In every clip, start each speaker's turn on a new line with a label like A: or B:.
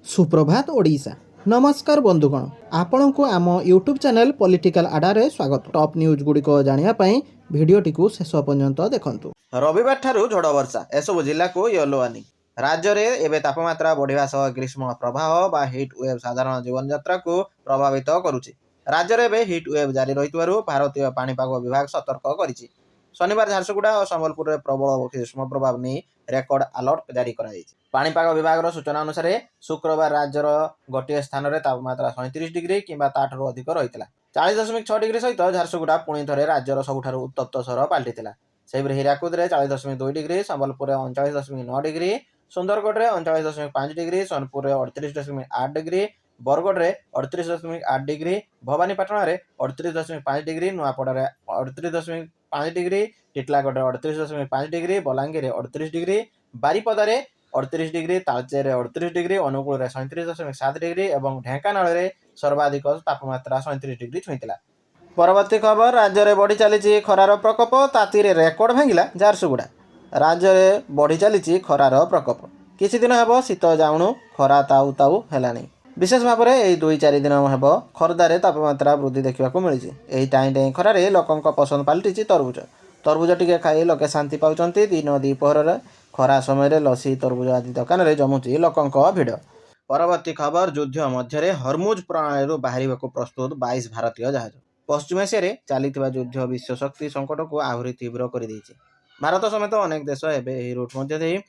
A: सुप्रभात ओडिशा। नमस्कार बंधुगण, आपण को आम यूट्यूब चैनल पॉलिटिकल आडारे स्वागत। टॉप न्यूज गुड़िक जानापी भिडटी को शेष पर्यंत देखंतु।
B: रविवार ठारू झड़ वर्षा एसबू जिला को येलो वार्निंग। राज्य में एवं तापमात्रा बढ़िया सह ग्रीष्म प्रवाह बा हिट वेव साधारण जीवन यात्रा को प्रभावित करुच्ची। राज्य में एवं हिट वेव जारी रही भारतीय पाणीपाग विभाग सतर्क करिछि। शनिवार झारसुगुड़ा और संबलपुर में प्रबल ग्रीष्म प्रभाव नहीं रेकर्ड अलर्ट जारी कराई। पाणीपाग विभाग सूचना अनुसार शुक्रवार राज्यर गोटे स्थान में तापमात्रा 37 डिग्री किंबा ताठू अधिक रही 40.6 डिग्री सहित झारसुगुड़ा पुणी थे राज्यर सबुठ उत्तप्त सहर पलटि सेहिपरि हीराकुद में 40.2 डिग्री, संबलपुर में 39.9 डिग्री, सुंदरगढ़ में 39.5 डिग्री, सोनपुर में 38.8 डिग्री, बरगढ़ में 38.8 डिग्री, भवानीपाटना में 38.5 डिग्री, नुआपड़ा में 38.5 डिग्री, टिटलागढ़ में 38.5 डिग्री, बलांगीर 38 डिग्री, बारिपदा में 38 डिग्री, तालचेर 38 डिग्री, अनुगुल में 37.7 डिग्री और ढेंकानाल में सर्वाधिक तापमात्रा 37 डिग्री छुईला। परवर्ती खबर, राज्य में बढ़ी चली खरार प्रकोप, ताती रेकर्ड भांगिला झारसुगुड़ा। राज्य में बढ़ी चली खरार प्रकोप, किछि दिन हेब शीत जाऊणु खरा ताऊ ताऊ हेलानी। विशेष भाव में यही 2-4 दिन हेब खर्दारे तापमात्रा वृद्धि देखा मिली। यही टाई टाई खरारे लोकों पसंद पलटि तरबुज। तरबुज टिके खाई लोके शांति पाउछंती। दिन द्विपहर खरा समय लसी तरबुज आदि दुकान में जमुची लोकों भिड़। परवर्ती खबर, युद्ध मध्य हरमुज प्रणाली बाहर प्रस्तुत 22 भारतीय जहाज। पश्चिम एशिया चली युद्ध विश्व शक्ति संकट को आहरी तीव्र कर देछि। भारत समेत अनेक देश एवं रूट मध्य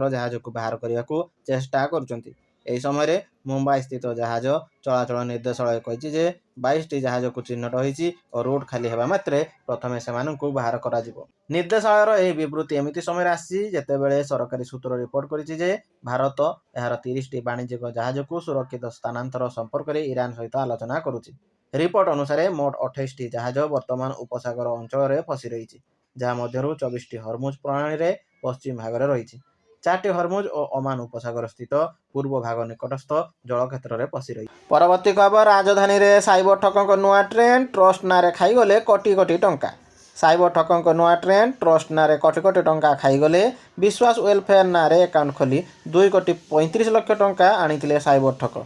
B: जहाज को बाहर करने को चेष्टा करुछंती। एही समय मुंबई स्थित जहाज चलाचल निर्देशालय कही जे 22टी जहाज को चिन्हट होईछि और रूट खाली हेबा मात्रे प्रथमे सेमानंकु बाहर करा जिवो। निर्देशालयर एही विवृत्ति एमिति समय आसी जेतेबेले सरकारी सूत्र रिपोर्ट करिछि जे भारत एहार 30टी वाणिज्यिक जहाज को सुरक्षित स्थानांतर संपर्क में ईरान सहित आलोचना करुछि। रिपोर्ट अनुसार मोट 28टी जहाज वर्तमान उपसागर अंचल में फसी रही, जहाँ मध्य 24टी हरमुज प्रणाली में पश्चिम भाग में रही। 4टी हरमुज और ओमान उपसागर स्थित पूर्व भाग निकटस्थ जल क्षेत्र में फसी रही। परवर्ती खबर, राजधानी में साइबर ठकों नुआ ट्रेन ट्रस्ट नारे खाईगले कोटी कोटी टंका। साइबर ठकों नुआ ट्रेन ट्रस्ट नारे कोटी कोटी टंका खाईगले। विश्वास वेलफेयर नारे अकाउंट खोली 2 कोटी 35 लाख टंका आनी साइबर ठक।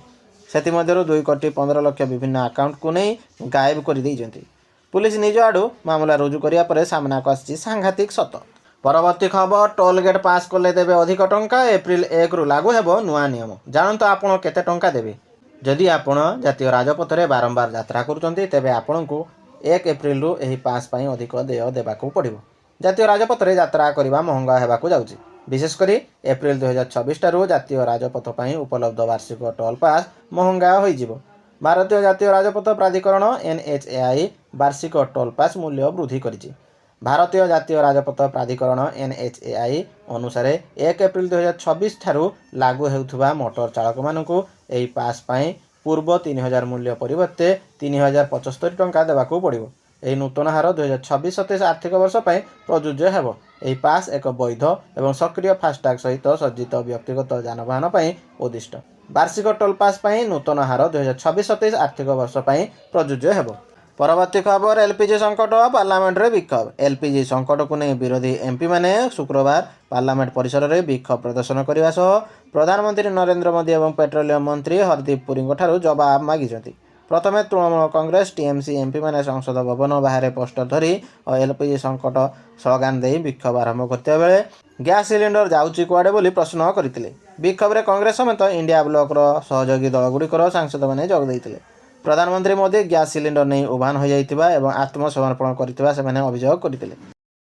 B: सेमध्य 2 कोटी 15 लाख विभिन्न अकाउंट को नहीं गायब कर देइछंती। पुलिस निज आड़ू मामला रुजु करिया परे सामना को आछि सांघातिक सत। परवर्ती खबर, टोल गेट पास कले देबे अधिक टंका। एप्रिल 1 रु लागू हेबो नुआ नियम। जानतो आपण केते टंका देबे। जदि आपण जातीय राजपथ में बारंबार यात्रा करुचंती तेबे आपणको 1 एप्रिल रु एही पास पई अधिक देय देबाकू पड़िबो। जातीय राजपथ में यात्रा करबा महंगा हेबाकू जाउछि। विशेषकर एप्रिल 2026 ठारू जातीय राजपथ पर उपलब्ध वार्षिक टोल पास महंगा हो। भारतीय जातीय राजपथ प्राधिकरण NHAI वार्षिक टोल पास मूल्य वृद्धि करिछि। भारतीय जातीय राजपथ प्राधिकरण NHAI अनुसार 1 एप्रिल 2026 ठारू लागू हेउथुबा मोटर चालक मानकू एही पास पई पूर्व 3000 मूल्य परिवर्ते 3075 टंका देबाकू पड़िबो। यह नूतन हार 2026-27 आर्थिक वर्ष पर प्रযোज्य हेब। यह पास एक वैध और सक्रिय फास्टैग सहित सज्जित व्यक्तिगत जानवाहन पर उद्दिष्ट। वार्षिक टोल पास पर नूतन हार 2026-27 आर्थिक वर्ष पर प्रযোज्य हेब। परवर्ती खबर, एलपीजी संकट पार्लियामेंट रे विक्षोभ। एलपीजी संकट को नहीं विरोधी एमपी माने शुक्रवार पार्लियामेंट परिसर में विक्षोभ प्रदर्शन करने सह प्रधानमंत्री नरेंद्र मोदी और पेट्रोलियम मंत्री हरदीप पुरी ठारू जवाब मागिछंती। प्रथमे तृणमूल कांग्रेस टीएमसी एमपी माने संसद भवन बाहर पोस्टर धरी और एलपीजी संकट स्लोगान दे विक्षोभ आरंभ करते बेले गैस सिलिंडर जाउची कुआडे बोली प्रश्न करथिले। विक्षोभ रे कांग्रेस समेत इंडिया ब्लॉक रो सहयोगी दल गुड़िकर सांसद माने जोग दैथिले। प्रधानमंत्री मोदी गैस सिलिंडर नहीं उभान हो जाइतिबा एवं आत्मसमर्पण करथिबा से माने अभियोग करथिले।